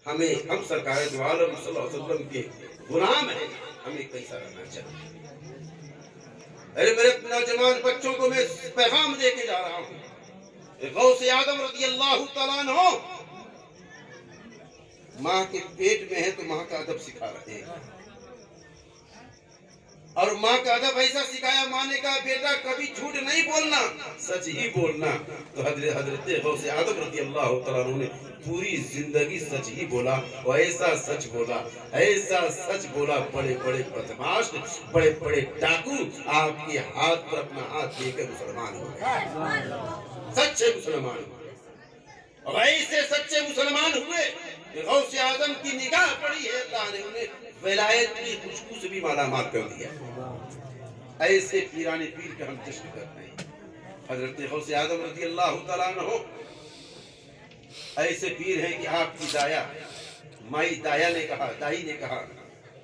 ہم سرکار دو عالم صلی اللہ علیہ وسلم کے غلام ہیں، ہمیں کیسا رہنا چاہیے؟ ارے میرے نوجوان بچوں کو میں پیغام دے کے جا رہا ہوں، غوث اعظم رضی اللہ تعالیٰ عنہ ماں کے پیٹ میں ہے تو ماں کا ادب سکھا رہے ہیں، اور ماں کا ادب ایسا سکھایا، ماں نے کہا بیٹا کبھی جھوٹ نہیں بولنا، سچ ہی بولنا۔ تو حضرت غوث اعظم رضی اللہ تعالیٰ عنہ نے پوری زندگی سچ ہی بولا، اور ایسا سچ بولا، ایسا سچ بولا، بڑے بڑے بدماش، بڑے بڑے ڈاکو آپ کے ہاتھ پر اپنا ہاتھ دے کر مسلمان ہو گئے، سچے مسلمان ہوئے، اور ایسے سچے مسلمان ہوئے کہ غوث اعظم کی نگاہ پڑی ہے، اللہ نے انہیں ولایت کی خوشبو سے بھی مالا مال کر دیا۔ ایسے پیران پیر کا ہم جشن کرتے ہیں۔ حضرت غوث اعظم رضی اللہ تعالیٰ عنہ ایسے پیر ہیں کہ آپ کی دایا مائی دایا نے کہا، دائی نے کہا،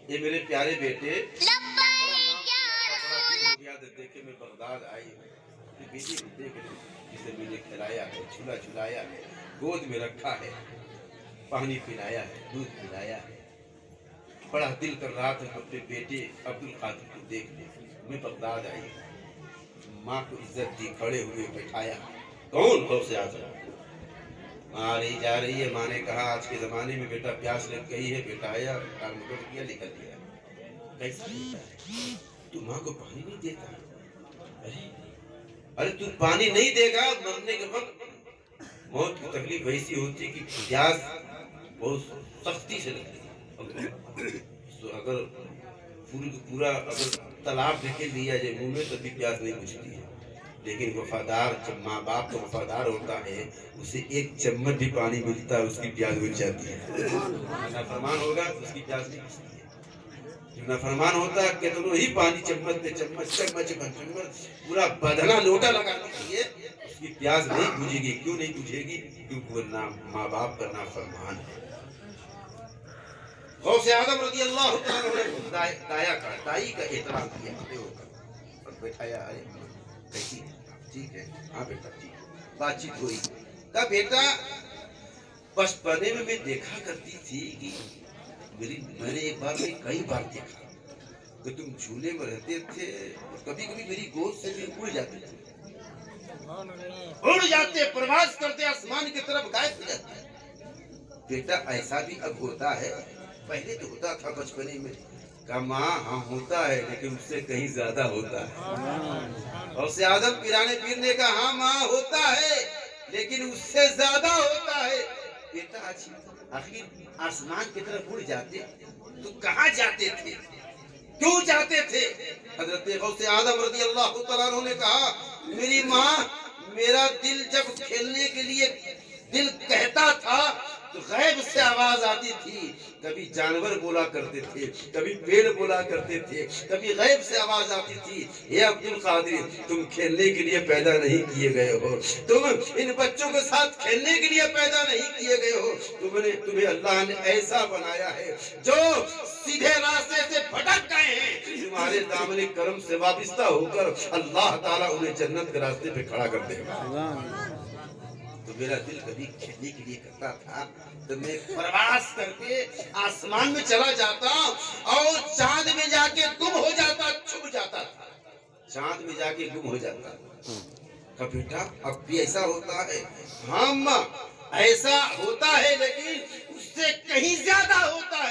یہ میرے پیارے بیٹے دیکھے میں بغداد آئی ہوں، بیٹی کو دیکھ لوں، جسے میں نے کھلایا ہے، جھولا جھلایا ہے، گود میں رکھا ہے، پانی پلایا ہے، دودھ پلایا ہے، بڑا دل کر رہا تھا اپنے بیٹے عبدالقادر کو دیکھ لیں۔ میں بغداد آئی، ماں کو عزت دی، کھڑے ہوئے بٹھایا، کون؟ غوث اعظم۔ ماں آ رہی جا رہی ہے، ماں نے کہا آج کے زمانے میں بیٹا پیاس لگ گئی ہے، بیٹا آیا کار مکڑ کیا نکل گیا، کیسا بیٹا ہے تو ماں کو پانی نہیں دیتا؟ ارے تو پانی نہیں دے گا، مرنے کے وقت موت کی تکلیف ویسی ہوتی کہ پیاس بہت سختی سے لگتی ہے، اگر پورا اگر تالاب نکل دیا جائے منہ میں تب بھی پیاس نہیں بجھتی ہے، لیکن وفادار جب ماں باپ کو وفادار ہوتا ہے اسے ایک چمچ بھی پانی ملتا ہے اس کی پیاس بجھ جاتی ہے۔ نافرمان ہوگا تو اس کی پیاس نہیں بجھتی ہے، جو نافرمان ہوتا ہے کتنوں ہی پانی چمچ پہ چمچ چمچ پہ چمچ پورا بدنا لوٹا لگا دیتی ہے، اس کی پیاس نہیں بجھے گی۔ کیوں نہیں بجھے گی؟ کیونکہ وہ ماں باپ کا نافرمان ہے۔ غوث اعظم رضی اللہ تعالیٰ نے دایا کا دائی کا احترام کیا، اور بیٹھایا، کیسی ٹھیک ہے؟ ہاں بیٹا ٹھیک ہے، بات چیت ہوئی، کہا بیٹا بچپنے میں دیکھا کرتی تھی کہ میں نے ایک بار میں کئی بار دیکھا کہ تم جھولے میں رہتے تھے، اور کبھی کبھی میری گود سے بھی اڑ جاتے تھے، اڑ جاتے، پرواز کرتے، آسمان کی طرف غائب ہو جاتے۔ بیٹا ایسا بھی اب ہوتا ہے؟ پہلے تو ہوتا تھا بچپنے میں۔ کہا ماں ہاں ہوتا ہے، لیکن اس سے کہیں زیادہ ہوتا ہے۔ غوث اعظم پیرانے پیر نے کہا ہاں ماں ہوتا ہے، لیکن اس سے زیادہ ہوتا ہے۔ بیٹا آخر آسمان کی طرف اڑ جاتے تو کہاں جاتے تھے؟ کیوں جاتے تھے؟ حضرت غوث اعظم رضی اللہ تعالیٰ عنہ نے کہا میری ماں، میرا دل جب کھیلنے کے لیے دل کہتا تھا تو غیب سے آواز آتی تھی، کبھی جانور بولا کرتے تھے، کبھی پیڑ بولا کرتے تھے، کبھی غیب سے آواز آتی تھی، اے عبدالقادر تم کھیلنے کے لیے پیدا نہیں کیے گئے ہو، تم ان بچوں کے ساتھ کھیلنے کے لیے پیدا نہیں کیے گئے ہو، تمہیں اللہ نے ایسا بنایا ہے جو سیدھے راستے سے بھٹک گئے ہیں، تمہارے دامن کرم سے وابستہ ہو کر اللہ تعالیٰ انہیں جنت کے راستے پہ کھڑا کر دے گا۔ تو میرا دل کبھی کھیلنے کے لیے کرتا تھا تو میں پرواز کر کے آسمان میں چلا جاتا اور چاند میں جا کے گم ہو جاتا، چھپ جاتا تھا، چاند میں جا کے گم ہو جاتا۔ کہا بیٹا اب بھی ایسا ہوتا ہے؟ ہاں ماں ایسا ہوتا ہے، لیکن اس سے کہیں زیادہ ہوتا